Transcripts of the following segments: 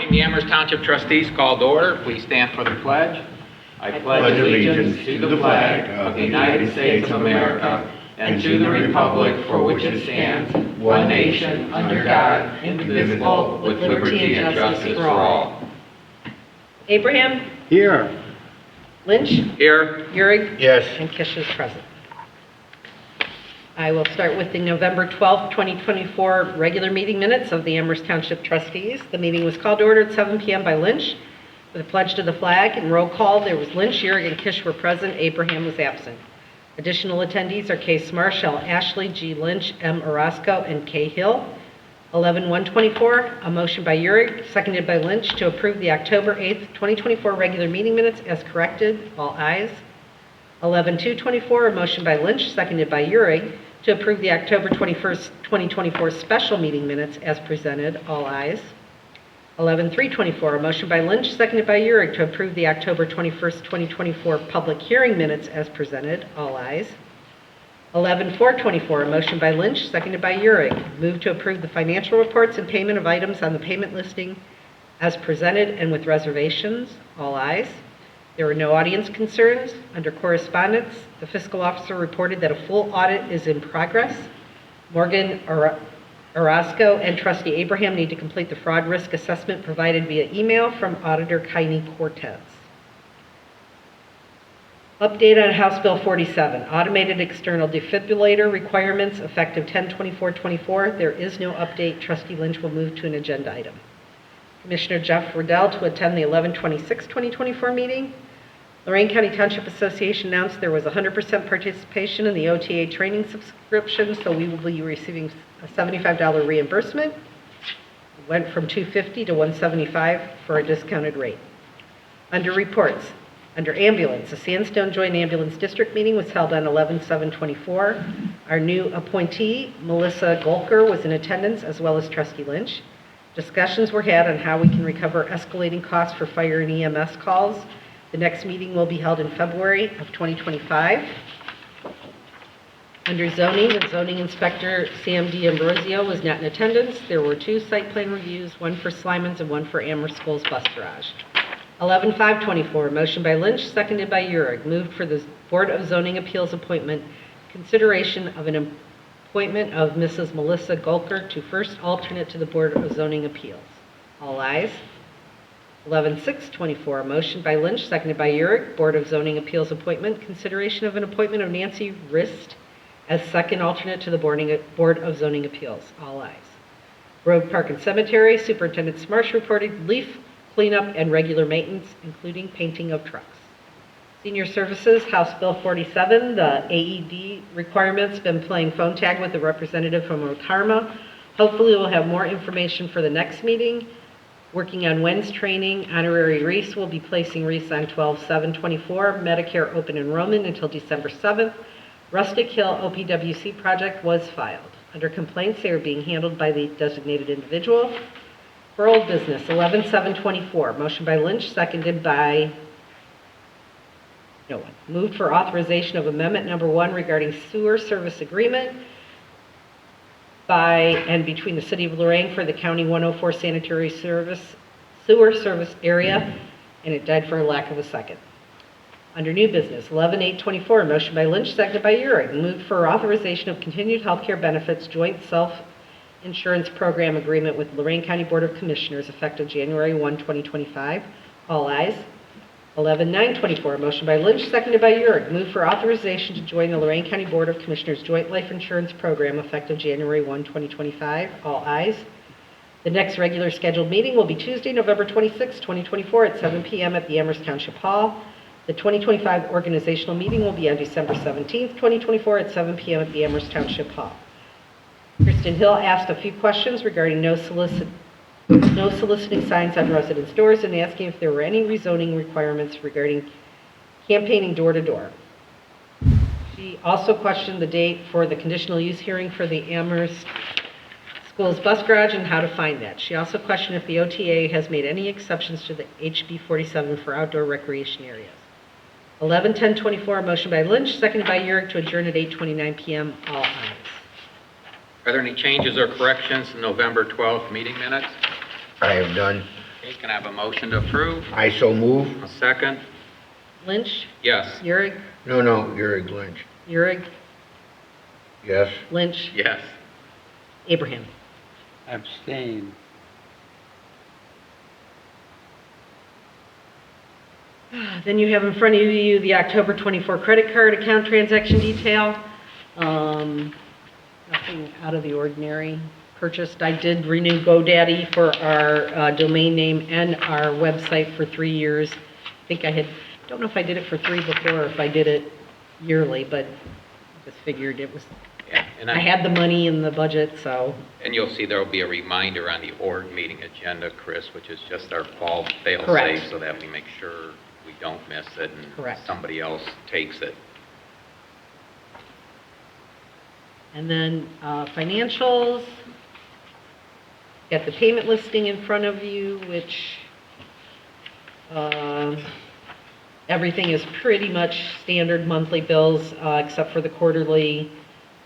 Meeting the Amherst Township Trustees called to order. Please stand for the pledge. I pledge allegiance to the flag of the United States of America and to the republic for which it stands, one nation, under God, indivisible, with liberty and justice for all. Abraham? Here. Lynch? Here. Euring? Yes. And Kish is present. I will start with the November 12th, 2024 regular meeting minutes of the Amherst Township Trustees. The meeting was called to order at 7 p.m. by Lynch with a pledge to the flag and roll call. There was Lynch, Euring, and Kish were present. Abraham was absent. Additional attendees are Case Marshall, Ashley, G. Lynch, M. Orozco, and K. Hill. 11-124, a motion by Euring, seconded by Lynch to approve the October 8th, 2024 regular meeting minutes as corrected. All ayes. 11-224, a motion by Lynch, seconded by Euring, to approve the October 21st, 2024 special meeting minutes as presented. All ayes. 11-324, a motion by Lynch, seconded by Euring, to approve the October 21st, 2024 public hearing minutes as presented. All ayes. 11-424, a motion by Lynch, seconded by Euring. Move to approve the financial reports and payment of items on the payment listing as presented and with reservations. All ayes. There were no audience concerns. Under correspondence, the fiscal officer reported that a full audit is in progress. Morgan Orozco and Trustee Abraham need to complete the fraud risk assessment provided via email from Auditor Kaini Cortez. Update on House Bill 47, automated external defibrillator requirements effective 10/24/24. There is no update. Trustee Lynch will move to an agenda item. Commissioner Jeff Riddell to attend the 11/26/2024 meeting. Lorraine County Township Association announced there was 100% participation in the OTA training subscription, so we will be receiving a $75 reimbursement. It went from $250 to $175 for a discounted rate. Under reports, under ambulance, the Sandstone Joint Ambulance District meeting was held on 11/7/24. Our new appointee, Melissa Golker, was in attendance, as well as Trustee Lynch. Discussions were had on how we can recover escalating costs for fire and EMS calls. The next meeting will be held in February of 2025. Under zoning, the zoning inspector, Sam D'Ambrosio, was not in attendance. There were 2 site plan reviews, one for Slimans and one for Amherst School's bus garage. 11/5/24, motion by Lynch, seconded by Euring. Moved for the Board of Zoning Appeals appointment, consideration of an appointment of Mrs. Melissa Golker to first alternate to the Board of Zoning Appeals. All ayes. 11/6/24, a motion by Lynch, seconded by Euring. Board of Zoning Appeals appointment, consideration of an appointment of Nancy Rist as second alternate to the Board of Zoning Appeals. All ayes. Road, Park, and Cemetery, Superintendent Smarsh reported leaf cleanup and regular maintenance, including painting of trucks. Senior Services, House Bill 47, the AED requirements, been playing phone tag with a representative from Okarma. Hopefully we'll have more information for the next meeting. Working on WENS training, honorary wreaths will be placing wreaths on 12/7/24. Medicare open enrollment until December 7th. Rustic Hill OPWC project was filed. Under complaints, they are being handled by the designated individual. For old business, 11/7/24, motion by Lynch, seconded by no one. Moved for authorization of amendment number 1 regarding sewer service agreement by and between the City of Lorraine for the County 104 sanitary service sewer service area, and it died for lack of a second. Under new business, 11/8/24, motion by Lynch, seconded by Euring. Moved for authorization of continued health care benefits joint self-insurance program agreement with Lorraine County Board of Commissioners effective January 1, 2025. All ayes. 11/9/24, motion by Lynch, seconded by Euring. Moved for authorization to join the Lorraine County Board of Commissioners joint life insurance program effective January 1, 2025. All ayes. The next regular scheduled meeting will be Tuesday, November 26, 2024 at 7 p.m. at the Amherst Township Hall. The 2025 organizational meeting will be on December 17th, 2024 at 7 p.m. at the Amherst Township Hall. Kristen Hill asked a few questions regarding no soliciting signs on residence doors and asking if there were any rezoning requirements regarding campaigning door to door. She also questioned the date for the conditional use hearing for the Amherst School's bus garage and how to find that. She also questioned if the OTA has made any exceptions to the HB 47 for outdoor recreation areas. 11/10/24, motion by Lynch, seconded by Euring to adjourn at 8:29 p.m. All ayes. Are there any changes or corrections to November 12th meeting minutes? I have done. Okay, can I have a motion to approve? I so move. A second? Lynch, Yes. Euring, No, Euring Lynch. Euring, Yes. Lynch, Yes. Abraham. Abstain. Then you have in front of you the October 24 credit card account transaction detail. Nothing out of the ordinary purchased. I did renew GoDaddy for our domain name and our website for 3 years. I think don't know if I did it for 3 before or if I did it yearly, but I just figured it was, Yeah, and I had the money in the budget, so. And you'll see there will be a reminder on the org meeting agenda, Chris, which is just our fall fail-safe, Correct. so that we make sure we don't miss it and Correct. somebody else takes it. And then financials, got the payment listing in front of you, which everything is pretty much standard monthly bills, except for the quarterly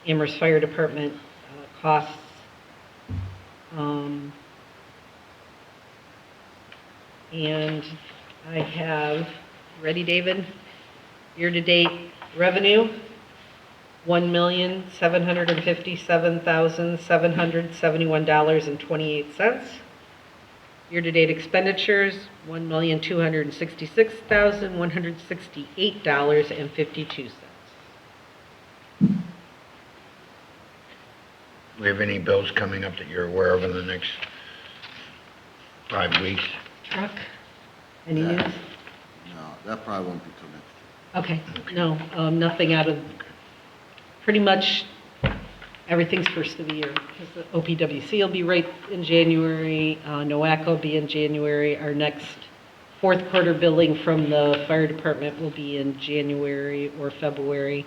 Amherst Fire Department costs. And I have, ready, David? Year-to-date revenue, $1,757,771.28. Year-to-date expenditures, $1,266,168.52. Do we have any bills coming up that you're aware of in the next 5 weeks? Truck, any Yeah. news? No, that probably won't be till next Okay, no, nothing out of, pretty much everything's first of the year. Because the OPWC will be right in January, NOAC will be in January. Our next fourth quarter billing from the fire department will be in January or February.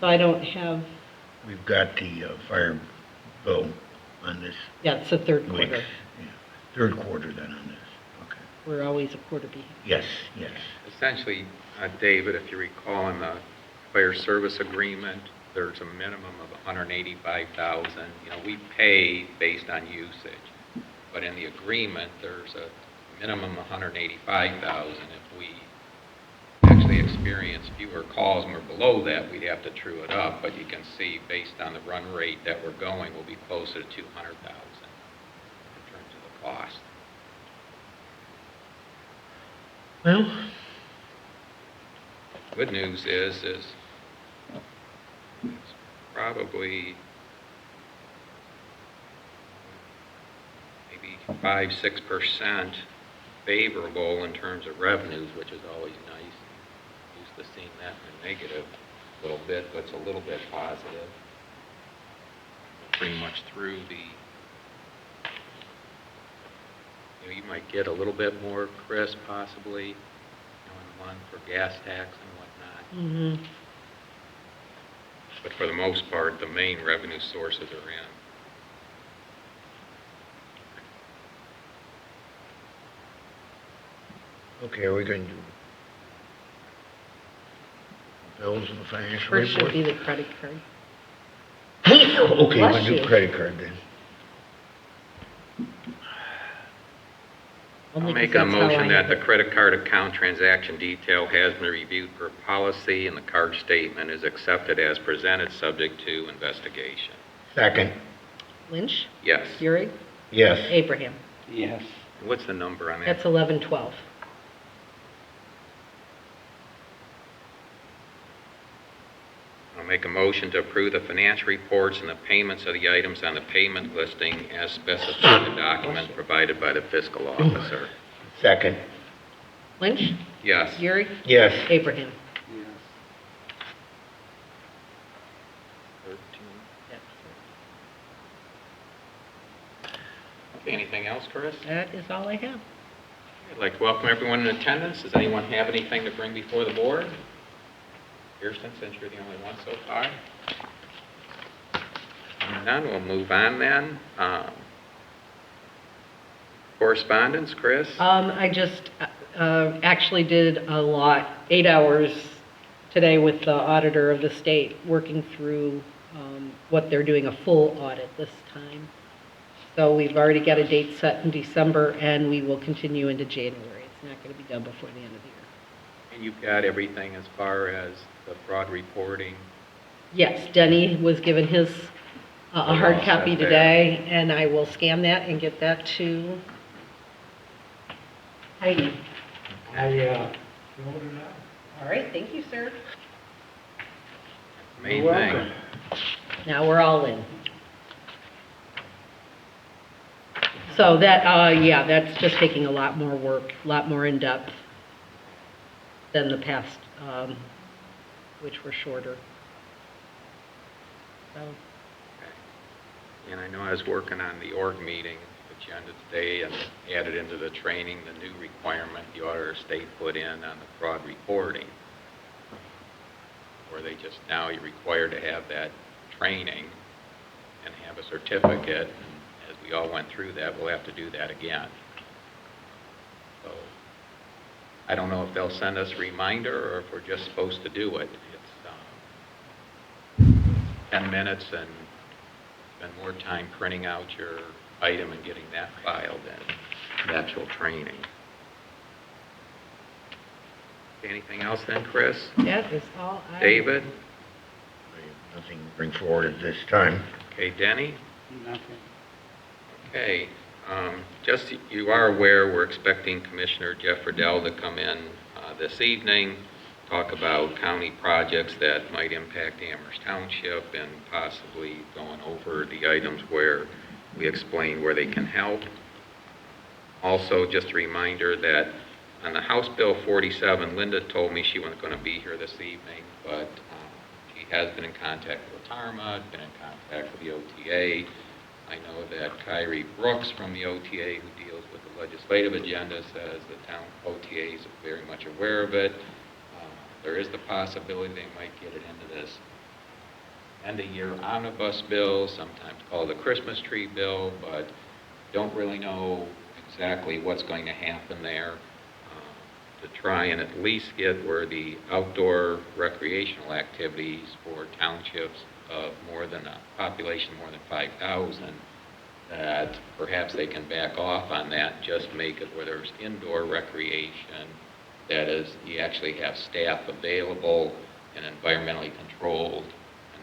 So Okay. I don't have, We've got the fire bill on this yeah, it's the third week. quarter. Yeah. Third quarter then on this. Okay. We're always a quarter behind. Yes. Essentially, David, if you recall in the fire service agreement, there's a minimum of $185,000. You know, we pay based on usage, but in the agreement, there's a minimum of $185,000. If we actually experience fewer calls and we're below that, we'd have to true it up. But you can see, based on the run rate that we're going, we'll be closer to $200,000 in terms of the cost. Well, Good news is it's probably maybe 5-6% favorable in terms of revenues, which is always nice. Used to seeing that in the negative a little bit, but it's a little bit positive. Pretty much through you might get a little bit more, Chris, possibly, in a month for gas tax and whatnot. Mm-hmm. But for the most part, the main revenue sources are in. okay, are we going to do bills and the financial First should report? be the credit card. Okay, we'll Bless do you. credit card then. I'll Only make 'cause a that's how motion I that have the it. credit card account transaction detail has been reviewed per policy and the card statement is accepted as presented, subject to investigation. Second. Lynch, Yes. Euring, Yes. Abraham. Yes. What's the number on that? That's 1112. I'll make a motion to approve the financial reports and the payments of the items on the payment listing as specified in the document provided by the fiscal officer. Second. Lynch, Yes. Euring, Yes. Abraham. Yes. 13. Okay, anything else, Chris? That is all I have. I'd like to welcome everyone in attendance. Does anyone have anything to bring before the board? Kirsten, since you're the only one so far. None, we'll move on then. Correspondence, Chris? I just actually did a lot, 8 hours today with the auditor of the state, working through what they're doing, a full audit this time. So we've already got a date set in December, and we will continue into January. It's not going to be done before the end of the year. And you've got everything as far as the fraud reporting? Yes, Denny was given his, a hard All set copy there. today, and I will scan that and get that to Heidi. All right, thank you, sir. Main thing. Now we're all in. So that, yeah, that's just taking a lot more work, a lot more in-depth than the past, which were shorter. So, And I know I was working on the org meeting agenda today and added into the training the new requirement the auditor of state put in on the fraud reporting, where they just, now you're required to have that training and have a certificate. And as we all went through that, we'll have to do that again. So I don't know if they'll send us a reminder or if we're just supposed to do it. It's 10 minutes and spend more time printing out your item and getting that filed than the actual training. Anything else then, Chris? that is all I... David? Nothing to bring forward at this time. Okay, Denny? Nothing. Okay, just you are aware, we're expecting Commissioner Jeff Riddell to come in this evening, talk about county projects that might impact Amherst Township and possibly going over the items where we explain where they can help. Also, just a reminder that on the House Bill 47, Linda told me she wasn't going to be here this evening, but she has been in contact with Tarma, been in contact with the OTA. I know that Kyrie Brooks from the OTA, who deals with the legislative agenda, says the town OTAs are very much aware of it. There is the possibility they might get it into this end-of-year omnibus bill, sometimes called the Christmas tree bill, but don't really know exactly what's going to happen there. To try and at least get where the outdoor recreational activities for townships of more than a population more than 5,000, that perhaps they can back off on that, just make it where there's indoor recreation, that is, you actually have staff available in an environmentally controlled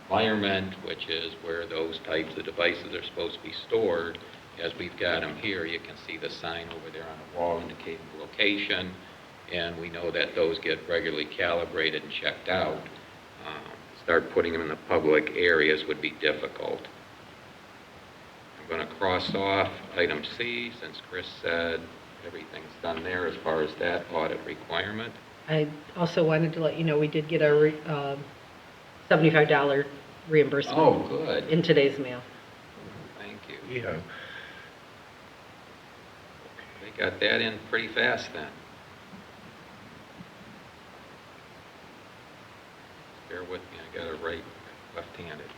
environment, which is where those types of devices are supposed to be stored. As we've got them here, you can see the sign over there on the wall indicating the location, and we know that those get regularly calibrated and checked out. Start putting them in the public areas would be difficult. I'm going to cross off item C, since Chris said everything's done there as far as that audit requirement. I also wanted to let you know we did get our $75 reimbursement Oh, good. in today's mail. Thank you. Yeah. They got that in pretty fast then. Bear with me, I got it right left-handed here.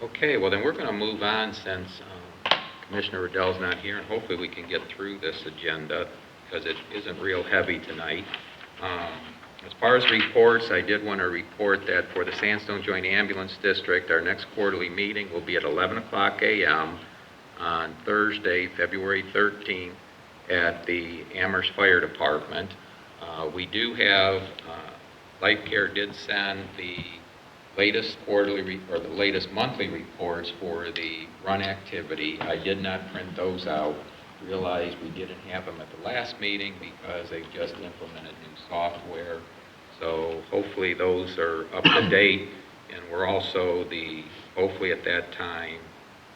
Okay, well then we're going to move on since Commissioner Riddell's not here, and hopefully we can get through this agenda because it isn't real heavy tonight. As far as reports, I did want to report that for the Sandstone Joint Ambulance District, our next quarterly meeting will be at 11 o'clock a.m. on Thursday, February 13th at the Amherst Fire Department. We do have, Life Care did send the latest quarterly or the latest monthly reports for the run activity. I did not print those out. Realized we didn't have them at the last meeting because they just implemented new software. So hopefully those are up to date, and we're also hopefully at that time,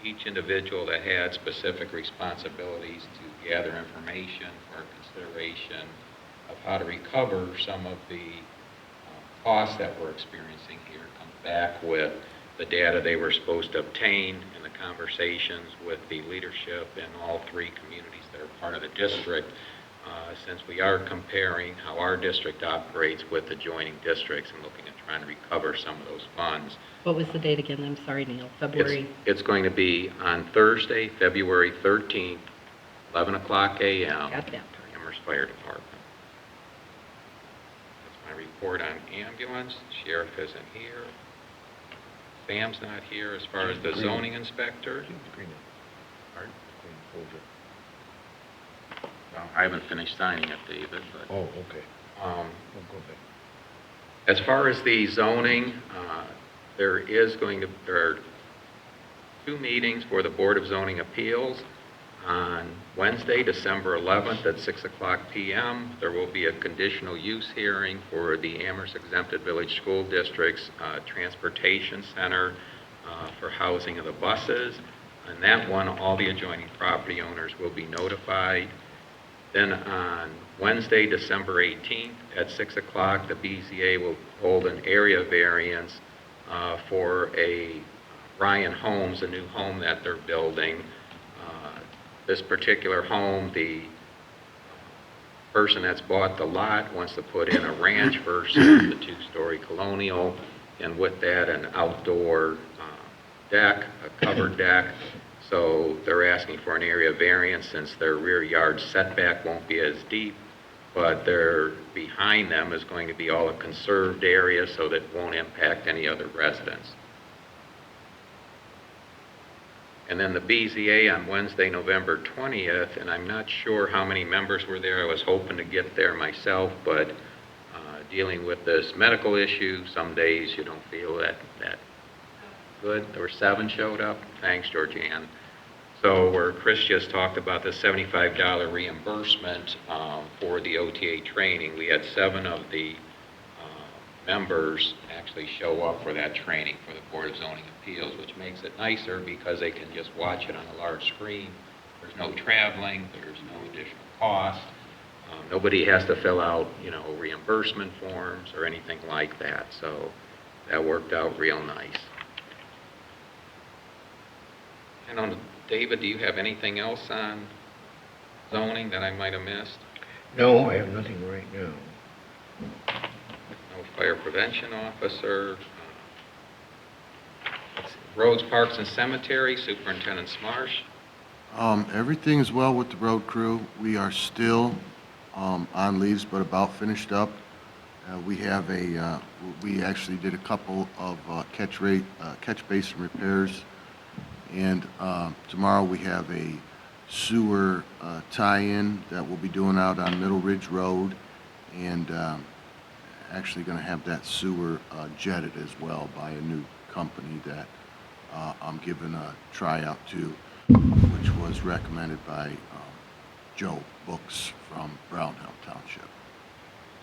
each individual that had specific responsibilities to gather information for consideration of how to recover some of the costs that we're experiencing here comes back with the data they were supposed to obtain in the conversations with the leadership in all three communities that are part of the district, since we are comparing how our district operates with adjoining districts and looking at trying to recover some of those funds. What was the date again? I'm sorry, Neil. February? It's going to be on Thursday, February 13th, 11 o'clock a.m. Got that part. Amherst Fire Department. That's my report on ambulance. Sheriff isn't here. Sam's not here as far as the zoning inspector. Pardon? Well, I haven't finished signing it, David, but... Oh, okay. Um, We'll go back. As far as the zoning, there are 2 meetings for the Board of Zoning Appeals. On Wednesday, December 11th at 6:00 p.m., there will be a conditional use hearing for the Amherst Exempted Village School District's Transportation Center for housing of the buses. On that one, all the adjoining property owners will be notified. Then on Wednesday, December 18th at 6:00, the BZA will hold an area variance for a Ryan Homes, a new home that they're building. This particular home, the person that's bought the lot wants to put in a ranch versus the 2-story colonial, and with that, an outdoor deck, a covered deck. So they're asking for an area variance since their rear yard setback won't be as deep, but behind them is going to be all a conserved area so that it won't impact any other residents. And then the BZA on Wednesday, November 20th, and I'm not sure how many members were there. I was hoping to get there myself, but dealing with this medical issue, some days you don't feel that good. There were 7 showed up. Thanks, Georgianne. So where Chris just talked about the $75 reimbursement for the OTA training, we had 7 of the members actually show up for that training for the Board of Zoning Appeals, which makes it nicer because they can just watch it on a large screen. There's no traveling, there's no additional cost. Nobody has to fill out, reimbursement forms or anything like that. So that worked out real nice. And on David, do you have anything else on zoning that I might have missed? No, I have nothing right now. No fire prevention officer. Roads, parks, and cemetery, Superintendent Smarsh. Everything is well with the road crew. We are still on leaves, but about finished up. We actually did a couple of catch basin repairs, and tomorrow we have a sewer tie-in that we'll be doing out on Middle Ridge Road, and actually going to have that sewer jetted as well by a new company that I'm giving a tryout to, which was recommended by Joe Books from Brownhill Township.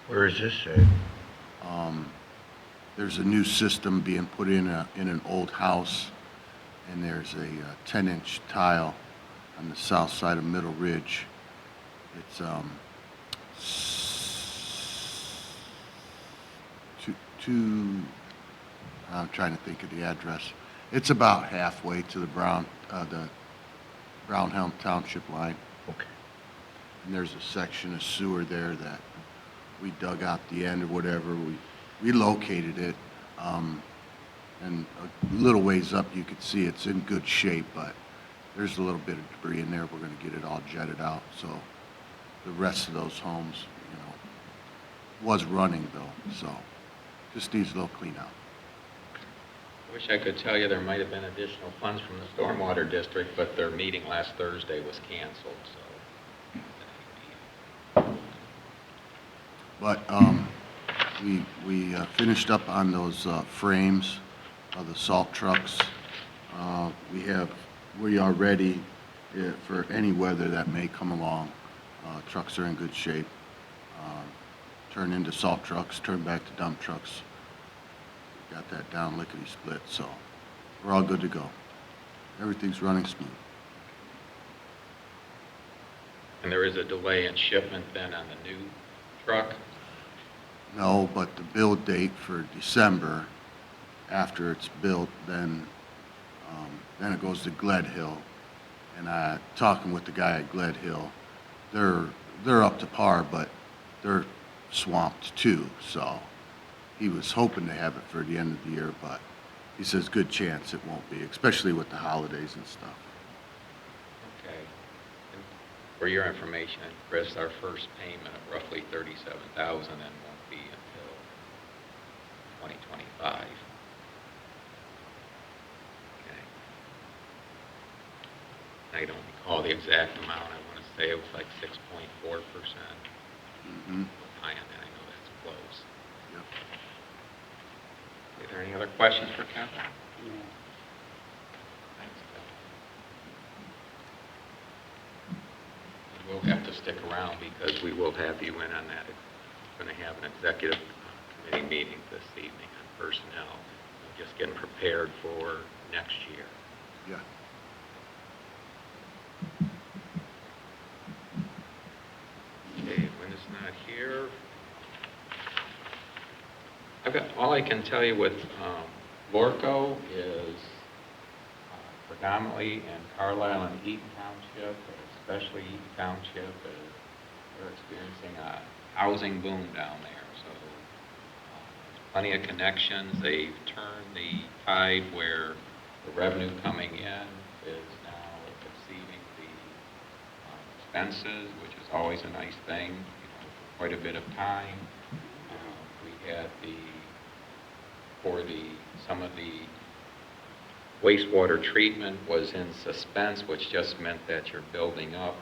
Where is this at? There's a new system being put in an old house, and there's a 10-inch tile on the south side of Middle Ridge. It's I'm trying to think of the address. It's about halfway to the Brownhelm Township line. Okay. And there's a section of sewer there that we dug out the end or whatever. We located it, and a little ways up you could see it's in good shape, but there's a little bit of debris in there. We're going to get it all jetted out. So the rest of those homes, was running though, so just needs a little clean out. I wish I could tell you there might have been additional funds from the Stormwater District, but their meeting last Thursday was canceled, so. But we finished up on those frames of the salt trucks. We are ready for any weather that may come along. Trucks are in good shape. Turn into salt trucks, turn back to dump trucks. Got that down lickety-split, so we're all good to go. Everything's running smooth. And there is a delay in shipment then on the new truck? No, but the build date for December, after it's built, then it goes to Gledhill. And talking with the guy at Gledhill, they're up to par, but they're swamped too, so he was hoping to have it for the end of the year, but he says good chance it won't be, especially with the holidays and stuff. Okay. For your information, Chris, our first payment of roughly $37,000 and won't be until 2025. Okay. I don't recall the exact amount. I want to say it was like 6.4%. Mm-hmm. High on that. I know that's close. Yep. Are there any other questions for Kevin? No. Thanks, Kevin. We'll have to stick around because we will have you in on that. We're going to have an executive committee meeting this evening on personnel. We're just getting prepared for next year. Yeah. Okay, Lynn is not here. All I can tell you with Lorco is predominantly in Carlisle and Eaton Township, especially Eaton Township, they're experiencing a housing boom down there. So there's plenty of connections. They've turned the tide where the revenue coming in is now exceeding the expenses, which is always a nice thing, for quite a bit of time. We had some of the wastewater treatment was in suspense, which just meant that you're building up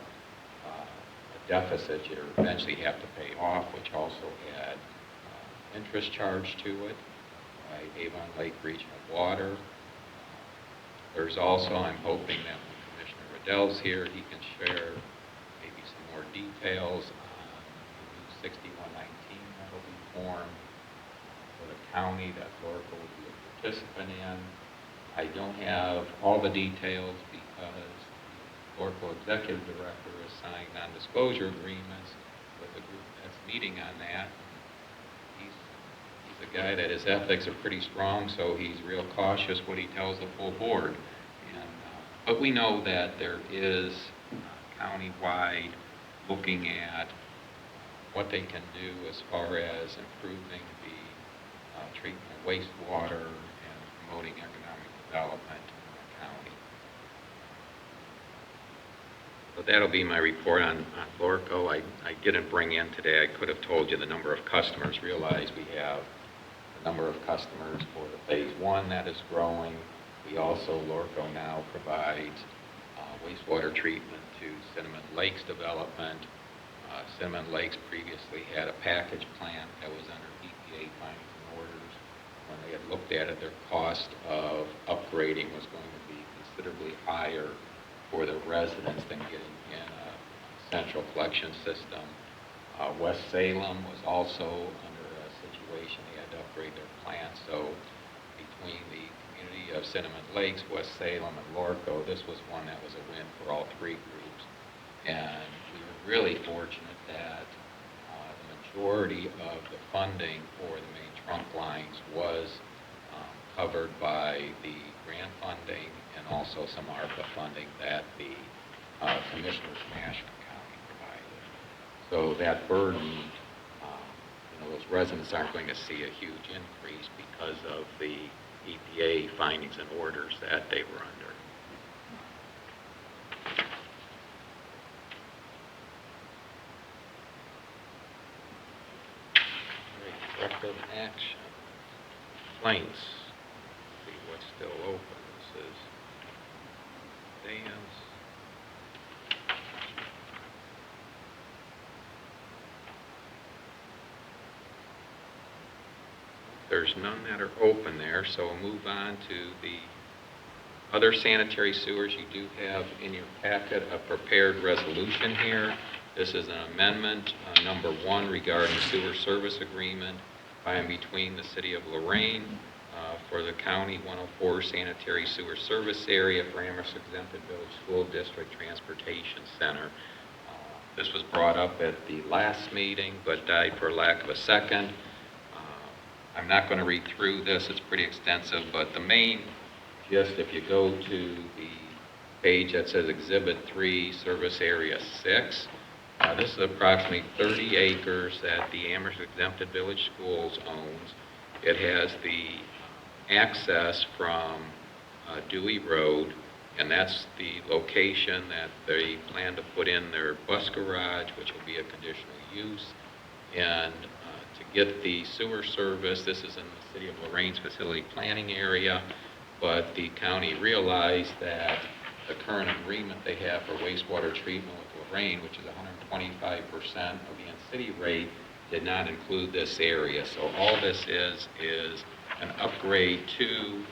a deficit you eventually have to pay off, which also had interest charged to it by Avon Lake Regional Water. There's also, I'm hoping that when Commissioner Riddell's here, he can share maybe some more details on the new 6119 that will be formed for the county that Lorco will be a participant in. I don't have all the details because the Lorco Executive Director has signed non-disclosure agreements with the group that's meeting on that. He's a guy that his ethics are pretty strong, so he's real cautious what he tells the full board. But we know that there is countywide looking at what they can do as far as improving the treatment of wastewater and promoting economic development in the county. So that'll be my report on Lorco. I didn't bring in today, I could have told you the number of customers. Realize we have the number of customers for the phase one that is growing. We also, Lorco now provides wastewater treatment to Cinnamon Lakes development. Cinnamon Lakes previously had a package plant that was under EPA findings and orders. When they had looked at it, their cost of upgrading was going to be considerably higher for the residents than getting in a central collection system. West Salem was also under a situation they had to upgrade their plant. So between the community of Cinnamon Lakes, West Salem, and Lorco, this was one that was a win for all three groups. And we were really fortunate that the majority of the funding for the main trunk lines was covered by the grant funding and also some ARPA funding that the commissioners from Ashland County provided. So that burden, those residents aren't going to see a huge increase because of the EPA findings and orders that they were under. Corrective action. Complaints. See what's still open. This is Dan's. There's none that are open there, so we'll move on to the other sanitary sewers. You do have in your packet a prepared resolution here. This is an amendment, number 1, regarding sewer service agreement by and between the City of Lorraine for the County 104 Sanitary Sewer Service Area for Amherst Exempted Village School District Transportation Center. This was brought up at the last meeting, but died for lack of a second. I'm not going to read through this, it's pretty extensive, but the main gist, if you go to the page that says Exhibit 3, Service Area 6, this is approximately 30 acres that the Amherst Exempted Village Schools owns. It has the access from Dewey Road and that's the location that they plan to put in their bus garage, which will be a conditional use. And to get the sewer service, this is in the City of Lorraine's facility planning area, but the county realized that the current agreement they have for wastewater treatment with Lorraine, which is 125% of the in-city rate, did not include this area. So all this is an upgrade to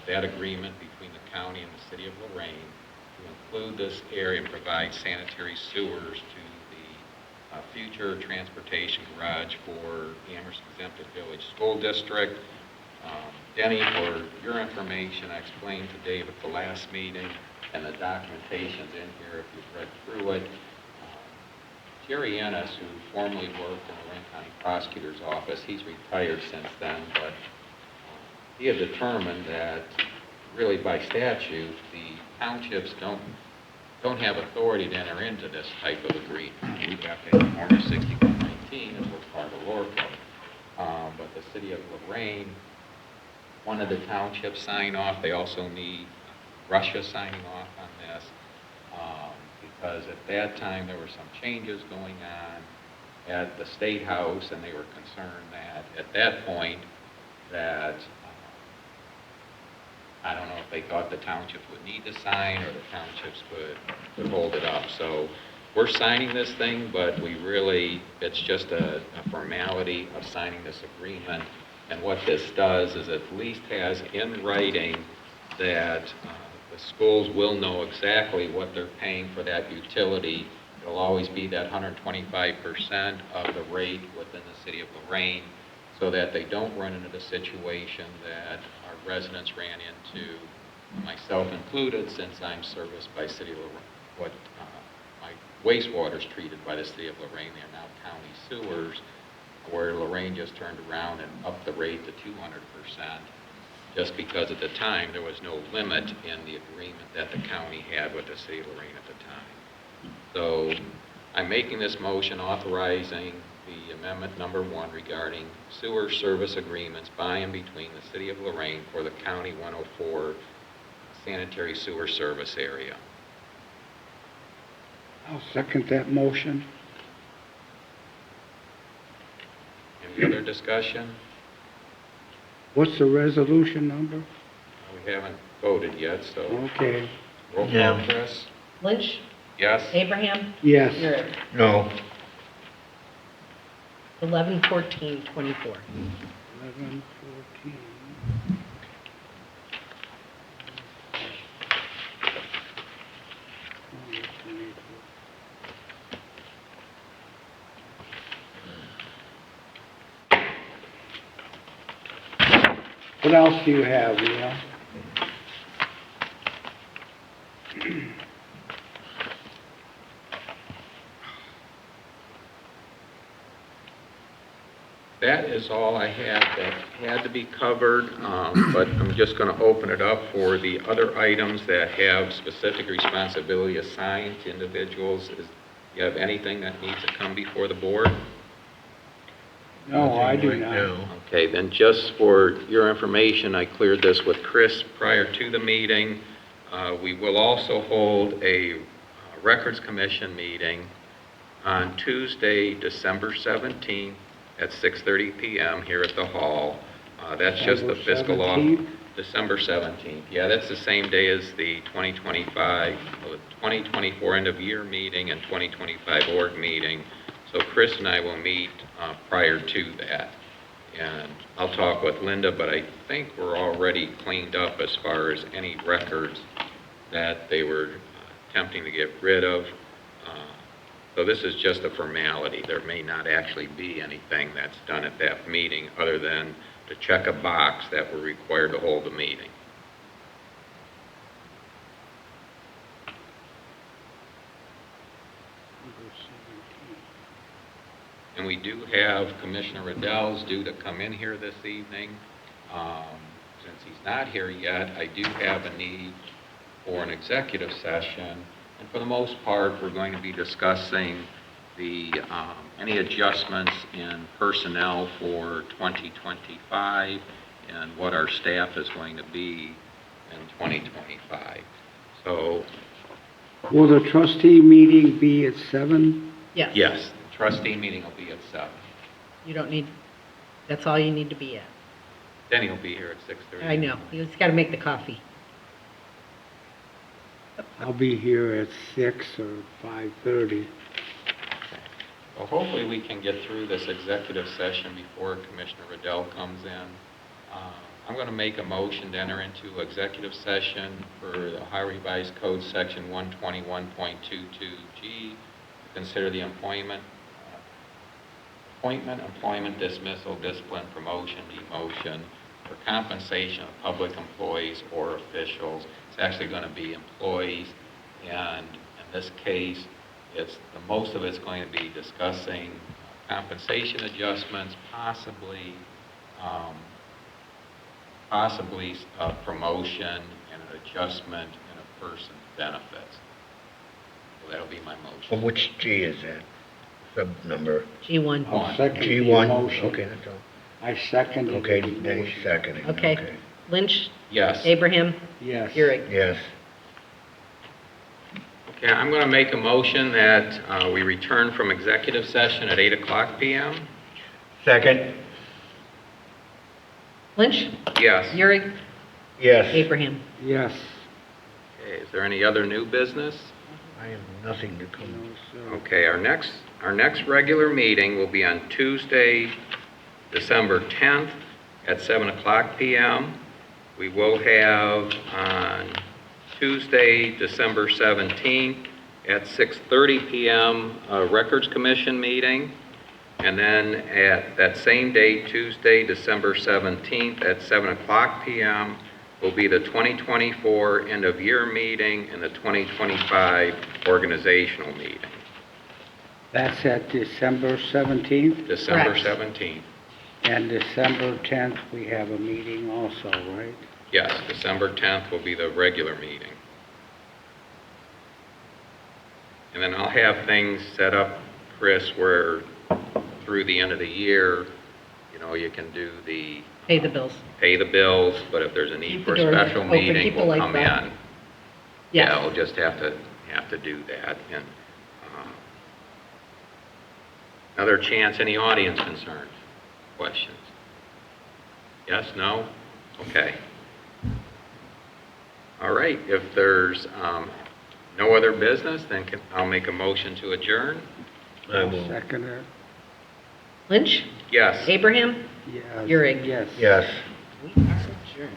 that agreement between the county and the City of Lorraine to include this area and provide sanitary sewers to the future transportation garage for the Amherst Exempted Village School District. Denny, for your information, I explained to Dave at the last meeting, and the documentation's in here if you've read through it. Jerry Ennis, who formerly worked in the Lorraine County Prosecutor's Office, he's retired since then, but he had determined that really by statute, the townships don't have authority to enter into this type of agreement. We have to have Order 6119 as what's part of LORCO. But the City of Lorraine, one of the townships sign off. They also need Russia signing off on this because at that time there were some changes going on at the State House, and they were concerned that at that point that I don't know if they thought the townships would need to sign or the townships would hold it up. So we're signing this thing, but it's just a formality of signing this agreement. And what this does is at least has in writing that the schools will know exactly what they're paying for that utility. It'll always be that 125% of the rate within the City of Lorraine, so that they don't run into the situation that our residents ran into, myself included, since I'm serviced by City of Lorraine. My wastewater is treated by the City of Lorraine. They are now county sewers, where Lorraine just turned around and upped the rate to 200%, just because at the time there was no limit in the agreement that the county had with the City of Lorraine at the time. So I'm making this motion authorizing the amendment number 1 regarding sewer service agreements by and between the City of Lorraine for the County 104 sanitary sewer service area. I'll second that motion. Any other discussion? What's the resolution number? We haven't voted yet, so Okay. roll call, Yeah. Chris? Lynch, Yes? Abraham, Yes. Urick. No. 11-14-24. 11:14. What else do you have, Neil? That is all I had that had to be covered, but I'm just going to open it up for the other items that have specific responsibility assigned to individuals. Do you have anything that needs to come before the board? No, I do Nothing not. right now. Okay, then just for your information, I cleared this with Chris prior to the meeting. We will also hold a Records Commission meeting on Tuesday, December 17th at 6:30 p.m. here at the hall. That's just the December fiscal off. 17th? December 17th. Yeah, that's the same day as the 2024 end of year meeting and 2025 org meeting. So Chris and I will meet prior to that. And I'll talk with Linda, but I think we're already cleaned up as far as any records that they were attempting to get rid of. So this is just a formality. There may not actually be anything that's done at that meeting other than to check a box that we're required to hold a meeting. And we do have Commissioner Riddell's due to come in here this evening. Since he's not here yet, I do have a need for an executive session. And for the most part, we're going to be discussing the any adjustments in personnel for 2025 and what our staff is going to be in 2025. So, Will the trustee meeting be at 7? Yes. yes, the trustee meeting will be at 7. You don't need, that's all you need to be at. Denny will be here at 6:30. I know, he's got to make the coffee. I'll be here at 6 or 5:30. Well, hopefully we can get through this executive session before Commissioner Riddell comes in. I'm going to make a motion to enter into executive session for the Ohio Revised Code Section 121.22G to consider the appointment, employment, dismissal, discipline, promotion, demotion, or compensation of public employees or officials. It's actually going to be employees, and in this case, most of it's going to be discussing compensation adjustments, possibly promotion and an adjustment in a person's benefits. So that'll be my motion. Well, which G is that? Sub number? G1. I'll second the G1? motion. Okay, that's all. I seconded Okay, the then motion. seconding. Okay. Lynch, Yes. Abraham, Yes. Gehrig. Yes. Okay, I'm going to make a motion that we return from executive session at 8:00 p.m. Second? Lynch, Yes. Gehrig, Yes. Abraham. Yes. Okay, is there any other new business? I have nothing to No, come. sir. Okay, our next regular meeting will be on Tuesday, December 10th at 7:00 p.m. We will have on Tuesday, December 17th at 6:30 p.m. a Records Commission meeting. And then at that same day, Tuesday, December 17th at 7:00 p.m. will be the 2024 end-of-year meeting and the 2025 organizational meeting, That's at December 17th, December Correct. 17th. and December 10th, we have a meeting also, right? Yes, December 10th will be the regular meeting. And then I'll have things set up, Chris, where through the end of the year, you can do Pay the bills. pay the bills, but if there's a need Keep for the a doors special open, meeting, people we'll like come that. in. Yes. Yeah, we'll just have to do that. And another chance, any audience concerns, questions? Yes, no? Okay. All right, if there's no other business, then I'll make a motion to adjourn. I I'll will. second it. Lynch, Yes. Abraham, Yes. Gehrig. Yes. Yes. We are adjourned.